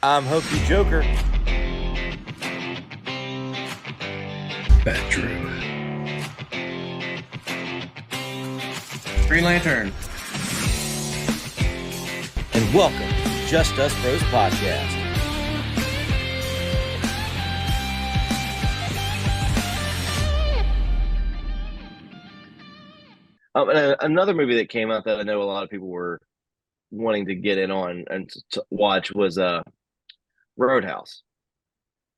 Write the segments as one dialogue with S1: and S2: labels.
S1: I'm Hokey Joker.
S2: Bat Drew.
S3: Green Lantern.
S1: And welcome to Just Us Bros Podcast.
S4: And another movie that came out that I know a lot of people were wanting to get in on and to watch was Roadhouse.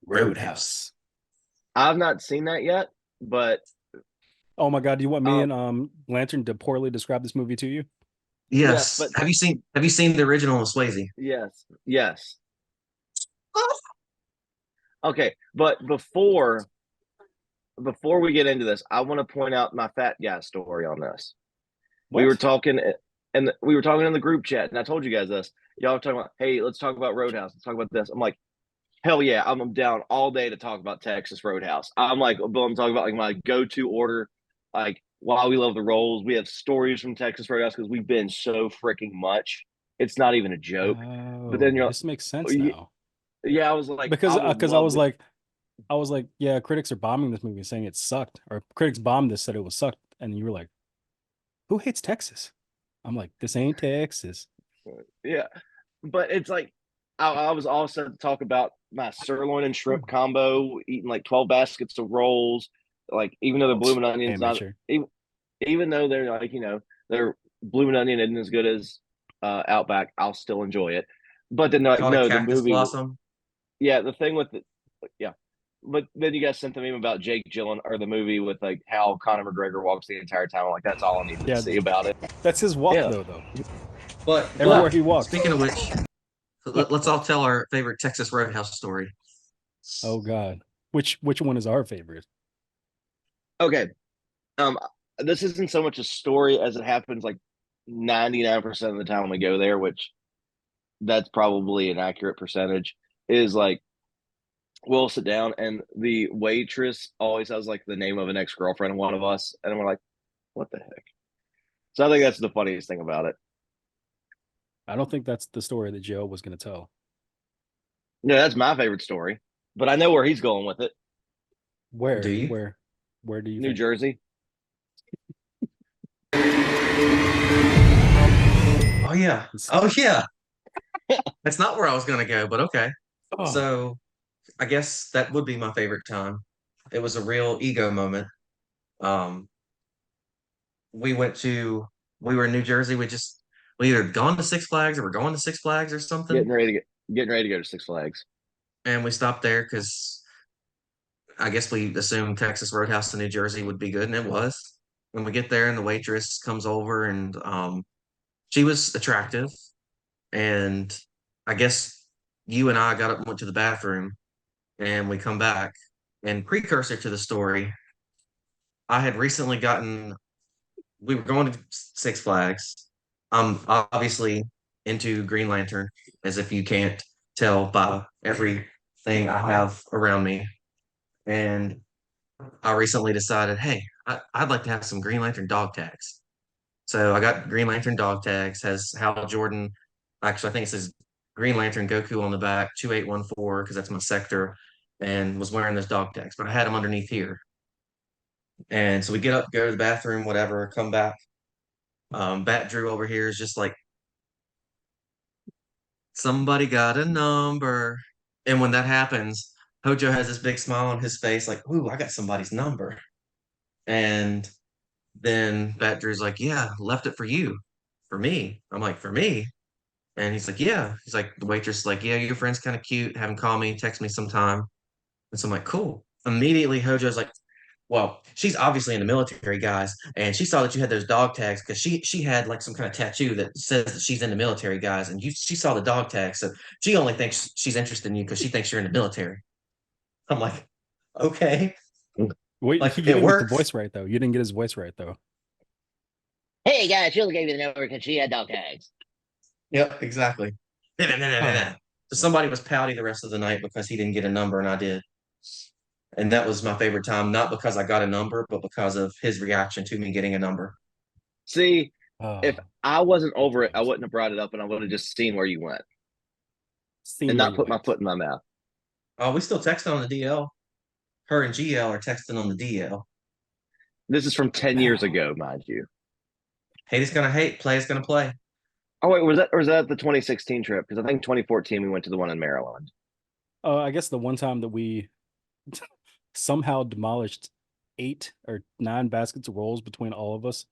S2: Roadhouse.
S4: I've not seen that yet, but
S5: Oh my God! Do you want me and Lantern to poorly describe this movie to you?
S3: Yes.
S4: but
S3: Have you seen the original with Swayze?
S4: yes. Okay, but before we get into this, I want to point out my fat guy story on this.
S5: What?
S4: We were talking in the group chat, and I told you guys this. Y'all were talking about, hey, let's talk about Roadhouse. Let's talk about this. I'm like, hell yeah, I'm down all day to talk about Texas Roadhouse. I'm talking about like my go-to order. Like, while we love the rolls, we have stories from Texas Roadhouse because we've been so freaking much. It's not even a joke. But then
S5: This makes sense now.
S4: Yeah, I was like,
S5: because I was like, yeah, critics are bombing this movie, saying it sucked, or critics bombed this, said it was sucked, and you were like, who hates Texas? I'm like, this ain't Texas.
S4: yeah, but it's like I was all set to talk about my sirloin and shrimp combo, eating like 12 baskets of rolls. Like, even though the blooming onions not even though they're like, their blooming onion isn't as good as Outback, I'll still enjoy it. But then like,
S3: Called
S4: no,
S3: a
S4: the
S3: Cactus
S4: movie,
S3: Blossom.
S4: yeah, the thing with yeah. But then you guys sent the meme about Jake Gyllenhaal, or the movie with like how Conor McGregor walks the entire time. I'm like, that's all I need to see about it.
S5: That's his walk,
S4: Yeah.
S5: though.
S3: But
S5: Everywhere he walks.
S3: Speaking of which, let's all tell our favorite Texas Roadhouse story.
S5: Oh God, which one is our favorite?
S4: Okay. This isn't so much a story as it happens like 99% of the time we go there, which that's probably an accurate percentage, is like we'll sit down and the waitress always has like the name of an ex-girlfriend of one of us, and we're like, what the heck? So I think that's the funniest thing about it.
S5: I don't think that's the story that Joe was going to tell.
S4: Yeah, that's my favorite story, but I know where he's going with it.
S5: Where?
S3: Do you?
S5: Where do you?
S4: New
S5: think?
S4: Jersey.
S3: Oh yeah. That's not where I was gonna go, but okay.
S5: Oh.
S3: So I guess that would be my favorite time. It was a real ego moment. Um, we were in New Jersey. We either gone to Six Flags or we're going to Six Flags or something.
S4: Getting ready to go to Six Flags.
S3: And we stopped there because I guess we assumed Texas Roadhouse in New Jersey would be good, and it was. When we get there, and the waitress comes over, and she was attractive, and I guess you and I got up and went to the bathroom, and we come back. And precursor to the story, I had recently gotten. We were going to Six Flags. I'm obviously into Green Lantern, as if you can't tell by everything I have around me. And I recently decided, hey, I'd like to have some Green Lantern dog tags. So I got Green Lantern dog tags, has Hal Jordan. Actually, I think it says Green Lantern Goku on the back, 2814, because that's my sector, and was wearing those dog tags. But I had them underneath here. And so we get up, go to the bathroom, whatever, come back. Bat Drew over here is just like, somebody got a number. And when that happens, Hojo has this big smile on his face, like, ooh, I got somebody's number. And then Bat Drew's like, yeah, left it for you, for me. I'm like, for me? And he's like, yeah. He's like, the waitress is like, yeah, your friend's kind of cute. Have him call me, text me sometime. And so I'm like, cool. Immediately, Hojo's like, well, she's obviously in the military, guys, and she saw that you had those dog tags because she had like some kind of tattoo that says that she's in the military, guys, and she saw the dog tag, so she only thinks she's interested in you because she thinks you're in the military. I'm like, okay,
S5: Wait,
S3: like
S5: you
S3: it
S5: didn't get the
S3: works.
S5: voice right though. You didn't get his voice right though.
S4: Hey guys, she only gave you the number because she had dog tags.
S3: Yep, exactly. So somebody was pouty the rest of the night because he didn't get a number and I did. And that was my favorite time, not because I got a number, but because of his reaction to me getting a number.
S4: See,
S5: Oh,
S4: if I wasn't over it, I wouldn't have brought it up, and I would have just seen where you went.
S5: Seen
S4: and
S5: where
S4: not
S5: you
S4: put my
S5: went.
S4: foot in my mouth.
S3: Oh, we still texting on the DL. Her and GL are texting on the DL.
S4: This is from 10 years ago, mind you.
S3: Hate is gonna hate, play is gonna play.
S4: Oh wait, was that the 2016 trip? Because I think 2014 we went to the one in Maryland.
S5: I guess the one time that we somehow demolished 8 or 9 baskets of rolls between all of us,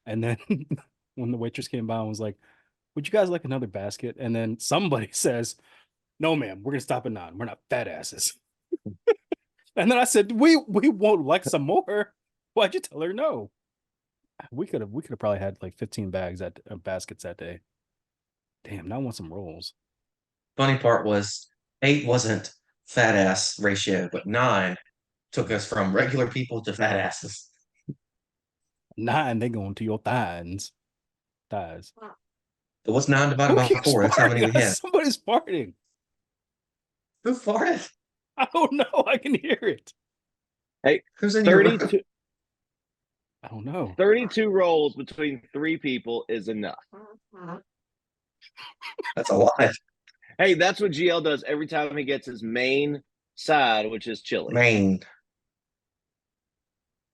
S5: and then when the waitress came by and was like, "Would you guys like another basket?" and then somebody says, "No, ma'am, we're gonna stop at 9. We're not fat asses." And then I said, "We won't like some more." Why'd you tell her no? We could have probably had like 15 bags at baskets that day. Damn, now I want some rolls.
S3: Funny part was 8 wasn't fat ass ratio, but 9 took us from regular people to fat asses.
S5: 9, they going to your thighs. Thighs.
S3: But what's 9 divided
S5: Who
S3: by
S5: keeps
S3: 4? That's how many we
S5: farting?
S3: had.
S5: Somebody's farting.
S3: Who farted?
S5: I don't know. I can hear it.
S4: Hey,
S3: Who's in your room?
S4: 32,
S5: I don't know.
S4: 32 rolls between 3 people is enough.
S3: That's a lot.
S4: Hey, that's what GL does every time he gets his main side, which is chili.
S3: Maine.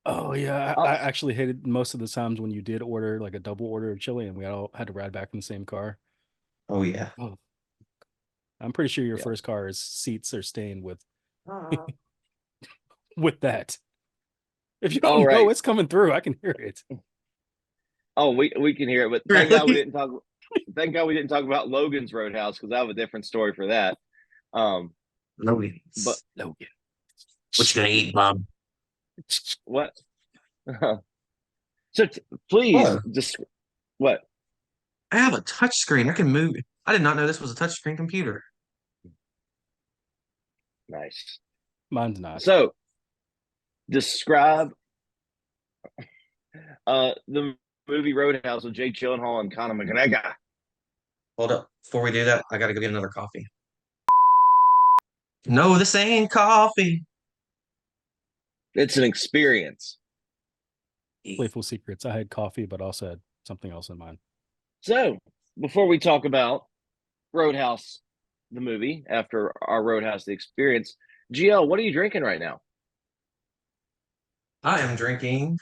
S5: Oh yeah,
S4: Oh.
S5: I actually hated most of the times when you did order like a double order of chili and we all had to ride back in the same car.
S3: Oh yeah.
S5: Oh, I'm pretty sure your
S4: Yeah.
S5: first car's seats are stained with that. If you don't
S4: Oh, right.
S5: know it's coming through, I can hear it.
S4: Oh, we can hear it, but thank God we didn't talk. Thank God we didn't talk about Logan's Roadhouse because I have a different story for that.
S3: Logan.
S4: But
S5: Logan.
S3: What you gonna eat, Bob?
S4: what? So please,
S3: What?
S4: just what?
S3: I have a touch screen. I can move. I did not know this was a touch screen computer.
S4: Nice.
S5: Mine's not.
S4: So describe the movie Roadhouse with Jake Gyllenhaal and Conor McGregor.
S3: Hold up. Before we do that, I gotta go get another coffee. No, this ain't coffee.
S4: It's an experience.
S5: Playful secrets. I had coffee, but also had something else in mind.
S4: So before we talk about Roadhouse, the movie, after our Roadhouse, the experience, GL, what are you drinking right now?
S3: I am drinking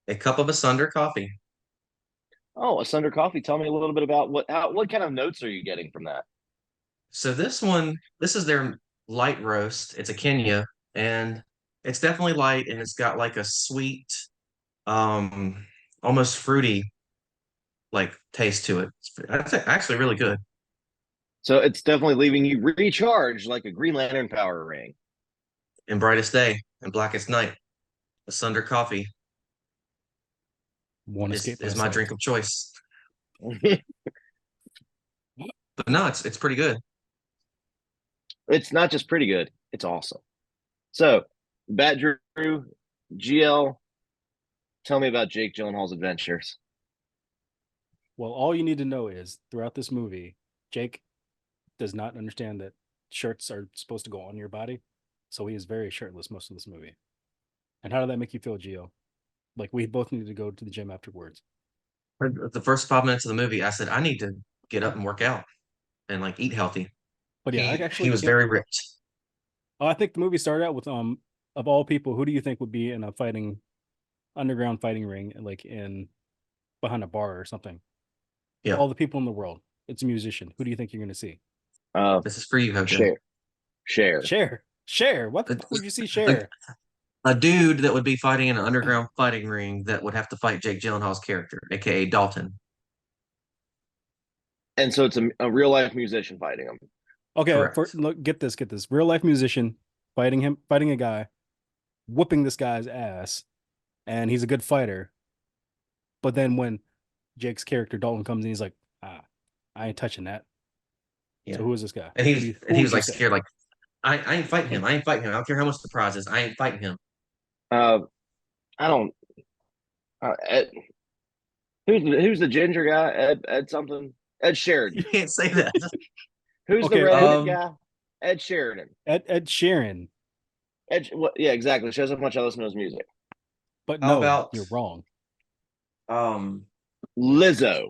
S3: a cup of Asunder coffee.
S4: Oh, Asunder Coffee. Tell me a little bit about what kind of notes are you getting from that?
S3: So this is their light roast. It's a Kenya, and it's definitely light, and it's got like a sweet, almost fruity like taste to it. It's actually really good.
S4: So it's definitely leaving you recharged like a Green Lantern power ring.
S3: In brightest day and blackest night, Asunder coffee
S5: Won't
S3: is,
S5: escape
S3: is my
S5: myself.
S3: drink of choice. But no, it's pretty good.
S4: It's not just pretty good, it's awesome. So, Bat Drew, GL, tell me about Jake Gyllenhaal's adventures.
S5: Well, all you need to know is throughout this movie, Jake does not understand that shirts are supposed to go on your body. So he is very shirtless most of this movie. And how did that make you feel, Gio? Like we both needed to go to the gym afterwards.
S3: The first 5 minutes of the movie, I said I need to get up and work out and like eat healthy.
S5: But yeah, I
S3: He
S5: actually
S3: was
S5: can't.
S3: very ripped.
S5: I think the movie started out with of all people, who do you think would be in a underground fighting ring, like in behind a bar or something?
S3: Yeah.
S5: All the people in the world. It's a musician. Who do you think you're going to see?
S3: This is for you, Hojo.
S4: Share.
S5: Share. What the fuck would you see? Share.
S3: A dude that would be fighting in an underground fighting ring that would have to fight Jake Gyllenhaal's character, aka Dalton.
S4: And so it's a real life musician fighting him.
S5: Okay,
S3: Correct.
S5: look, get this. Real life musician fighting a guy, whooping this guy's ass, and he's a good fighter. But then when Jake's character Dalton comes in, he's like, I ain't touching that.
S3: Yeah.
S5: So who is this guy?
S3: And he was like
S5: say?
S3: scared, like, I ain't fighting him. I ain't fighting him. I don't care how much the prize is. I ain't fighting him.
S4: I don't. Ed, who's the ginger guy? Ed something. Ed Sheridan.
S3: You can't say that.
S4: Who's
S5: Okay,
S4: the redheaded guy? Ed Sheridan.
S5: Ed Sheeran.
S4: Yeah, exactly. Shows how much I listen to his music.
S5: But
S3: How
S5: no,
S3: about-
S5: you're wrong.
S4: Lizzo.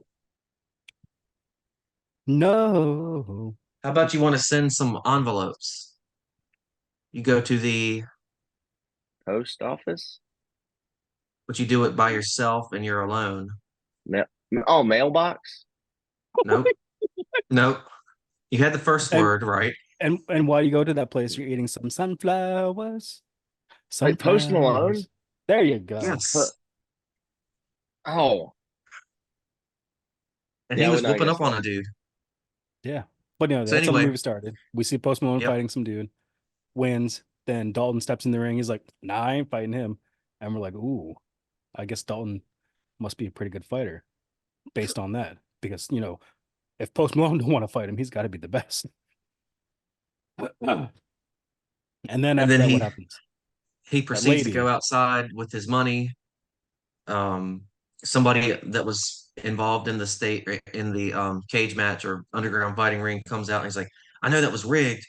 S5: No.
S3: How about you want to send some envelopes? You go to
S4: Post office?
S3: but you do it by yourself and you're alone.
S4: Ma- oh, mailbox?
S3: Nope. Nope. You had the first
S5: And
S3: word right.
S5: and while you go to that place, you're eating some sunflowers.
S4: Wait, Post Malone?
S5: Sunflowers. There you go.
S3: Yes.
S4: Oh,
S3: And he
S4: yeah,
S3: was
S4: no, I
S3: whooping
S4: guess
S3: up on
S4: not.
S3: a dude.
S5: Yeah. But
S3: So
S5: that's how the
S3: anyway,
S5: movie started. We see Post Malone
S3: yep.
S5: fighting some dude, wins. Then Dalton steps in the ring. He's like, nah, I ain't fighting him. And we're like, ooh, I guess Dalton must be a pretty good fighter based on that. Because, if Post Malone don't want to fight him, he's got to be the best. And then
S3: And
S5: after
S3: then
S5: that, what
S3: he
S5: happens?
S3: he
S5: That
S3: proceeds to go
S5: lady.
S3: outside with his money. Somebody that was involved in the cage match or underground fighting ring comes out and he's like, I know that was rigged.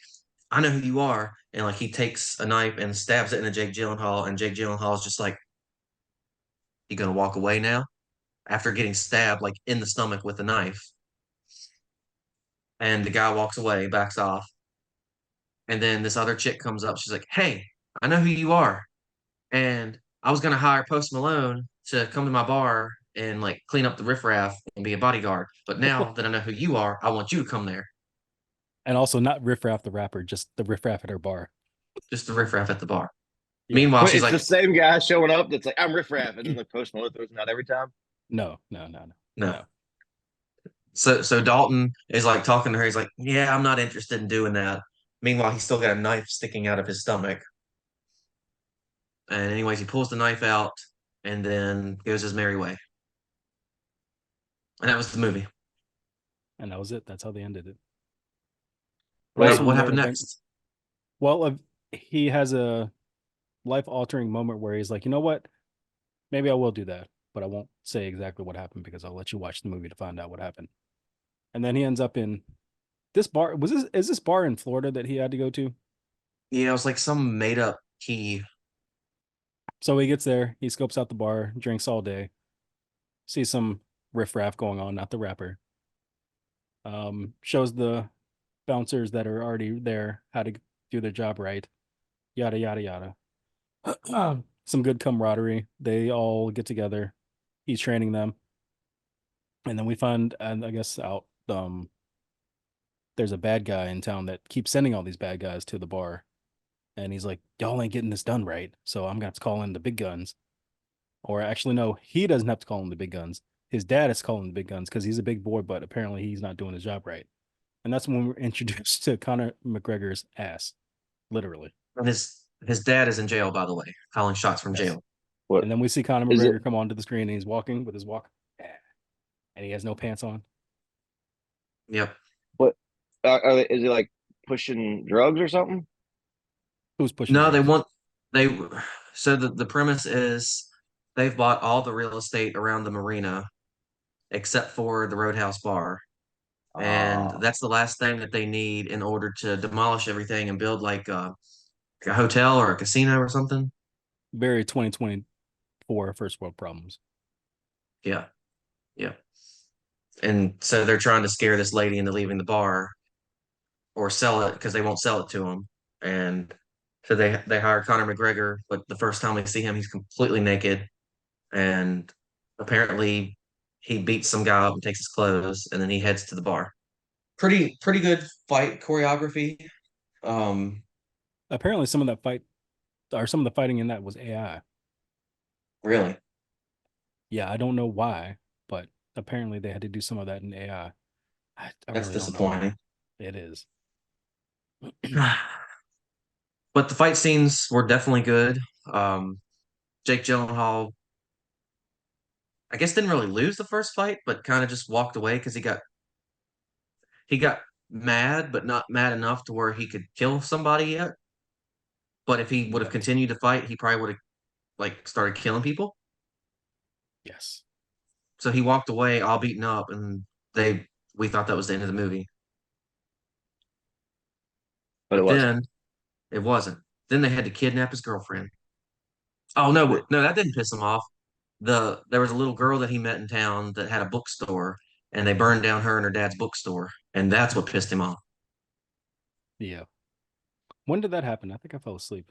S3: I know who you are. And like he takes a knife and stabs it into Jake Gyllenhaal, and Jake Gyllenhaal is just like, you gonna walk away now? After getting stabbed like in the stomach with a knife. And the guy walks away, backs off. And then this other chick comes up. She's like, hey, I know who you are. And I was gonna hire Post Malone to come to my bar and like clean up the riffraff and be a bodyguard. But now that I know who you are, I want you to come there.
S5: And also not Riff Raff the rapper, just the Riff Raff at her bar.
S3: Just the riffraff at the bar.
S5: Yeah.
S3: Meanwhile,
S4: Wait,
S3: she's
S4: it's the
S3: like,
S4: same guy showing up that's like, I'm Riff Raff, and then like Post Malone throws him out every time.
S5: No, no, no, no,
S3: no.
S5: no.
S3: So Dalton is like talking to her. He's like, yeah, I'm not interested in doing that. Meanwhile, he's still got a knife sticking out of his stomach. And anyways, he pulls the knife out and then goes his merry way. And that was the movie.
S5: And that was it. That's how they ended it.
S4: Wait,
S5: Also,
S3: What
S5: when they're
S3: happened next?
S5: he has a life-altering moment where he's like, you know what? Maybe I will do that, but I won't say exactly what happened because I'll let you watch the movie to find out what happened. And then he ends up in this bar. Is this bar in Florida that he had to go to?
S3: Yeah, it was like some made up key.
S5: So he gets there, he scopes out the bar, drinks all day, sees some riffraff going on, not the rapper. Shows the bouncers that are already there how to do their job right. Yada yada yada. Some good camaraderie. They all get together. He's training them, and then we find, and I guess out, there's a bad guy in town that keeps sending all these bad guys to the bar, and he's like, y'all ain't getting this done right, so I'm gonna have to call in the big guns. Or actually, no, he doesn't have to call in the big guns. His dad is calling the big guns because he's a big boy, but apparently he's not doing his job right. And that's when we're introduced to Conor McGregor's ass, literally.
S3: And his dad is in jail, by the way, calling shots from
S5: Yes.
S3: jail.
S4: what
S5: And then we see Conor
S4: is it?
S5: McGregor come onto the screen and he's walking with his walk, and he has no pants on.
S3: Yep.
S4: What is he like pushing drugs or something?
S5: Who's pushing
S3: No,
S5: drugs?
S3: they so the premise is they've bought all the real estate around the marina except for the Roadhouse bar. And
S4: Ah,
S3: that's the last thing that they need in order to demolish everything and build like a hotel or a casino or something.
S5: Very 2024 first world problems.
S3: Yeah. Yeah. And so they're trying to scare this lady into leaving the bar or sell it because they won't sell it to them. And so they hire Conor McGregor, but the first time we see him, he's completely naked, and apparently he beats some guy up and takes his clothes, and then he heads to the bar. Pretty good fight choreography. Um,
S5: Apparently, some of that fight, or some of the fighting in that was AI.
S3: really,
S5: Yeah, I don't know why, but apparently they had to do some of that in AI. I
S3: that's
S5: really don't know why.
S3: disappointing.
S5: It is.
S3: But the fight scenes were definitely good. Jake Gyllenhaal, I guess, didn't really lose the first fight, but kind of just walked away because he got mad, but not mad enough to where he could kill somebody yet. But if he would have
S5: Yet.
S3: continued to fight, he probably would have like started killing people.
S5: Yes.
S3: So he walked away all beaten up, and we thought that was the end of the movie.
S4: but it
S3: But
S4: wasn't.
S3: then it wasn't. Then they had to kidnap his girlfriend. Oh no, no, that didn't piss him off. There was a little girl that he met in town that had a bookstore, and they burned down her and her dad's bookstore, and that's what pissed him off.
S5: Yeah. When did that happen? I think I fell asleep.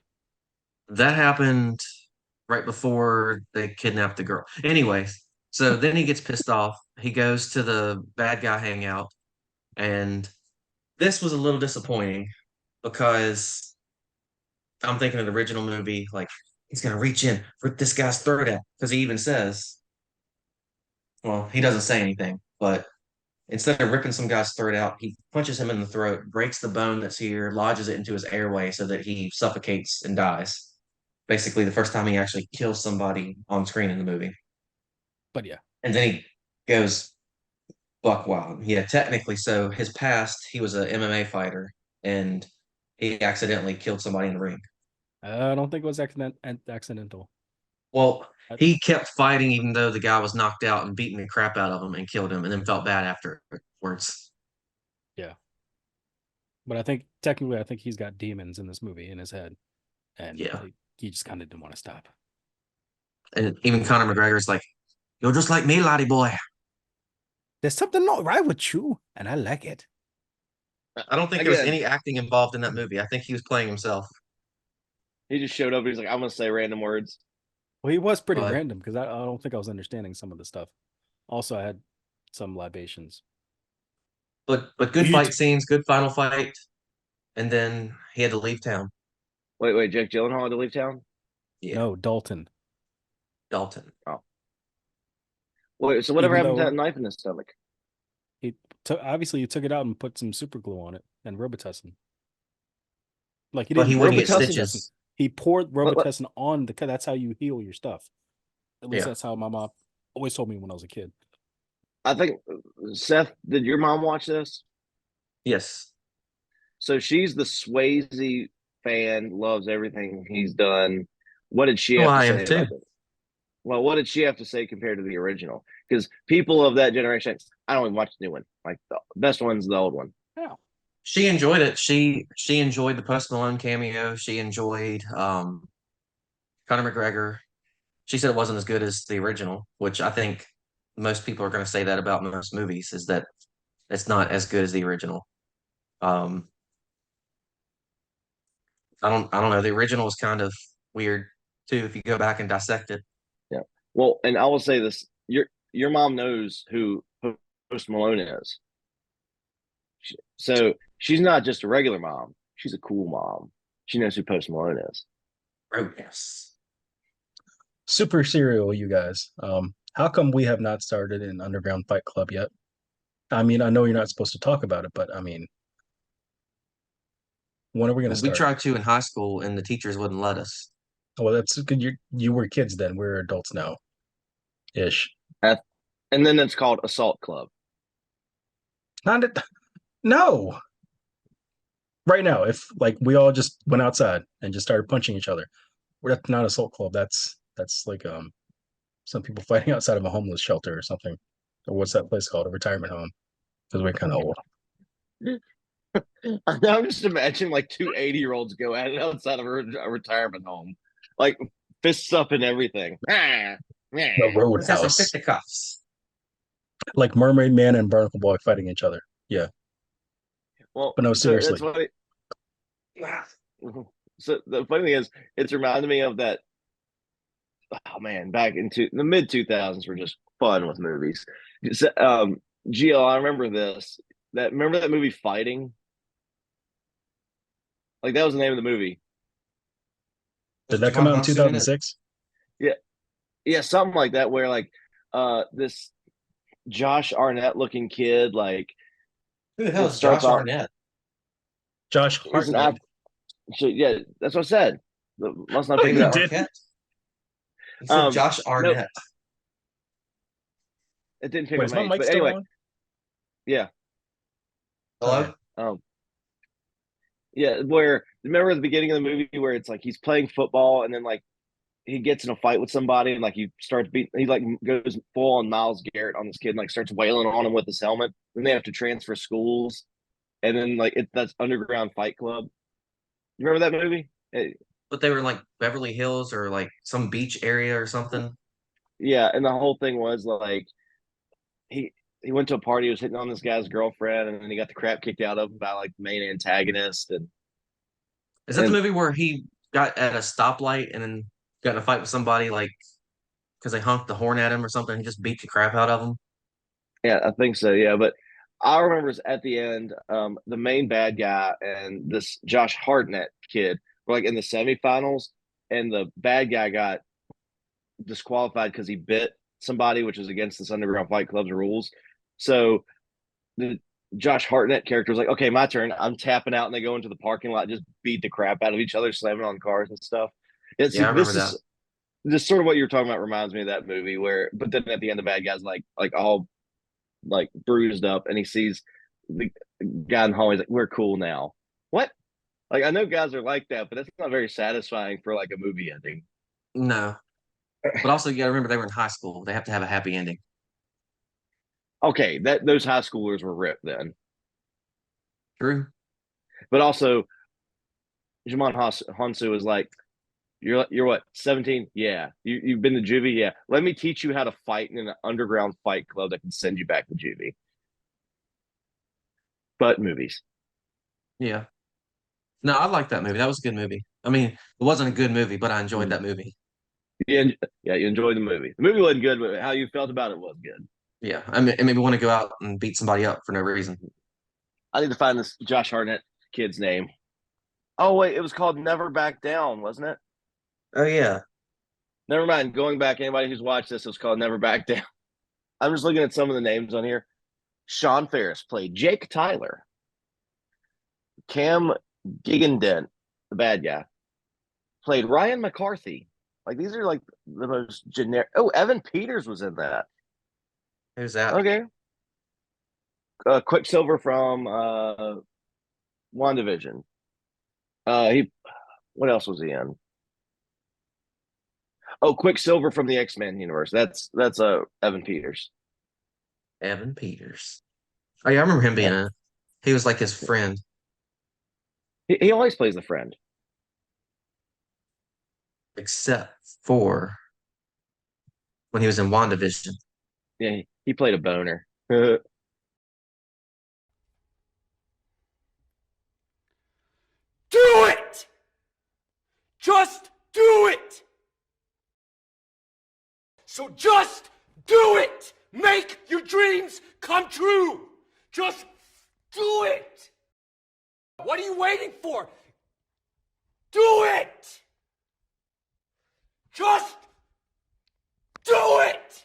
S3: That happened right before they kidnapped the girl. Anyways, so then he gets pissed off. He goes to the bad guy hangout, and this was a little disappointing because I'm thinking of the original movie, like he's gonna reach in, rip this guy's throat out, because he even says, well, he doesn't say anything, but instead of ripping some guy's throat out, he punches him in the throat, breaks the bone that's here, lodges it into his airway so that he suffocates and dies. Basically, the first time he actually kills somebody on screen in the movie.
S5: But yeah.
S3: And then he goes buck wild. Yeah, technically, so his past, he was an MMA fighter and he accidentally killed somebody in the ring.
S5: I don't think it was accidental.
S3: Well, he kept fighting even though the guy was knocked out and beating the crap out of him and killed him and then felt bad afterwards.
S5: Yeah. But I think technically, I think he's got demons in this movie in his head. And
S3: Yeah.
S5: he just kind of didn't want to stop.
S3: And even Conor McGregor's like, you're just like me, laddie boy.
S5: There's something not right with you, and I like it.
S3: I don't think there was any acting involved in that movie. I think he was playing himself.
S4: He just showed up. He's like, I'm gonna say random words.
S5: Well, he was pretty
S3: But-
S5: random because I don't think I was understanding some of the stuff. Also, I had some libations.
S3: But good fight scenes, good final fight, and then he had to leave town.
S4: Wait, Jake Gyllenhaal had to leave town?
S3: Yeah.
S5: No, Dalton.
S3: Dalton.
S4: Wait, so whatever
S5: Even
S4: happened to
S5: though-
S4: that knife in his stomach?
S5: Obviously, he took it out and put some super glue on it and Robitussin. Like
S3: But he
S5: didn't
S3: wouldn't get
S4: Robitussin
S3: stitches.
S5: He poured
S4: What-
S5: Robitussin on the cut. That's how you heal your stuff. At least
S3: Yeah.
S5: that's how my mom always told me when I was a kid.
S4: I think Seth, did your mom watch this?
S3: Yes.
S4: So she's the Swayze fan, loves everything he's done. What did she have
S3: Oh,
S4: to
S3: I
S4: say
S3: am too.
S4: about it? Well, what did she have to say compared to the original? Because people of that generation, I don't even watch the new one. Like the best one's the old one.
S3: She enjoyed it. She enjoyed the Post Malone cameo. She enjoyed Conor McGregor. She said it wasn't as good as the original, which I think most people are going to say that about most movies, is that it's not as good as the original. I don't know. The original was kind of weird too if you go back and dissect it.
S4: Yeah. Well, and I will say this: your mom knows who Post Malone is. So she's not just a regular mom; she's a cool mom. She knows who Post Malone is.
S3: Roadhouse.
S5: Super serial, you guys. How come we have not started an underground fight club yet? I mean, I know you're not supposed to talk about it, but I mean, when are we going to
S3: We
S5: start?
S3: tried to in high school, and the teachers wouldn't let us.
S5: Well, that's good. You were kids then. We're adults now, ish.
S4: And then it's called Assault Club.
S5: No. Right now, if like we all just went outside and just started punching each other, that's not assault club. That's like some people fighting outside of a homeless shelter or something. Or what's that place called? A retirement home. Because we're kind of old.
S4: I'm just imagining like two 80-year-olds go at it outside of a retirement home, like fists up and everything.
S5: The
S3: Let's have some
S5: Roadhouse.
S3: fisticuffs.
S5: Like Mermaid Man and Barnacle Boy fighting each other. Yeah.
S4: Well,
S5: But no,
S4: so
S5: seriously.
S4: that's what so the funny thing is, it's reminded me of that. Oh man, back into the mid 2000s were just fun with movies. GL, I remember this. Remember that movie Fighting? Like that was the name of the movie.
S5: Did that come out in 2006?
S4: Yeah, something like that. Where like this Josh Arnett looking kid, like
S3: Who the hell
S4: It
S3: is
S4: starts
S3: Josh
S4: off-
S3: Arnett?
S5: Josh
S4: he's an
S5: Hartnett.
S4: act. So, yeah, that's what I said. Must not pick
S3: David
S4: it up.
S5: did.
S3: Arquette? You said Josh
S4: no.
S3: Arnett.
S4: It didn't pick
S5: Wait,
S4: up
S5: is my
S4: my age,
S5: mic
S4: but
S5: still
S4: anyway,
S5: on?
S4: yeah.
S3: Hello?
S4: Yeah, where remember at the beginning of the movie where it's like he's playing football and then like he gets in a fight with somebody and like he like goes full on Miles Garrett on this kid and like starts wailing on him with his helmet. Then they have to transfer schools, and then like that's Underground Fight Club. You remember that movie?
S3: But they were like Beverly Hills or like some beach area or something.
S4: Yeah, and the whole thing was like he went to a party, he was hitting on this guy's girlfriend, and then he got the crap kicked out of him by like the main antagonist. And
S3: Is that the movie where he got at a stoplight and then got in a fight with somebody like because they honked the horn at him or something? He just beat the crap out of him.
S4: yeah, I think so. Yeah, but I remember at the end, the main bad guy and this Josh Hartnett kid were like in the semifinals, and the bad guy got disqualified because he bit somebody, which is against this underground fight club's rules. So the Josh Hartnett character was like, "Okay, my turn. I'm tapping out," and they go into the parking lot, just beat the crap out of each other, slamming on cars and stuff. And see,
S3: Yeah, I remember
S4: this
S3: that.
S4: is just sort of what you're talking about. Reminds me of that movie where, but then at the end, the bad guy's like all like bruised up, and he sees the guy in the hallway. He's like, "We're cool now." What? Like I know guys are like that, but that's not very satisfying for like a movie ending.
S3: No, but also you got to remember they were in high school. They have to have a happy ending.
S4: Okay, that those high schoolers were ripped then,
S3: True.
S4: but also Jamon Honsu was like, "You're what 17? Yeah, you've been to juvie. Yeah, let me teach you how to fight in an underground fight club that can send you back to juvie." But movies,
S3: Yeah. No, I like that movie. That was a good movie. I mean, it wasn't a good movie, but I enjoyed that movie.
S4: yeah, yeah, you enjoyed the movie. The movie wasn't good, but how you felt about it was good.
S3: Yeah, I mean, it made me want to go out and beat somebody up for no reason.
S4: I need to find this Josh Hartnett kid's name. Oh wait, it was called Never Back Down, wasn't it?
S3: Oh yeah,
S4: Never mind. Going back, anybody who's watched this, it was called Never Back Down. I'm just looking at some of the names on here. Sean Ferris played Jake Tyler. Cam Gigandet, the bad guy, played Ryan McCarthy. Like these are like the most generic. Oh, Evan Peters was in that.
S3: who's that?
S4: Okay. Quicksilver from WandaVision. He. What else was he in? Oh, Quicksilver from the X-Men universe. That's Evan Peters.
S3: Evan Peters. Oh yeah, I remember him being in it. He was like his friend,
S4: He always plays the friend.
S3: except for when he was in WandaVision.
S4: Yeah, he played a boner.
S2: Do it! Just do it! So just do it! Make your dreams come true! Just do it! What are you waiting for? Do it! Just do it!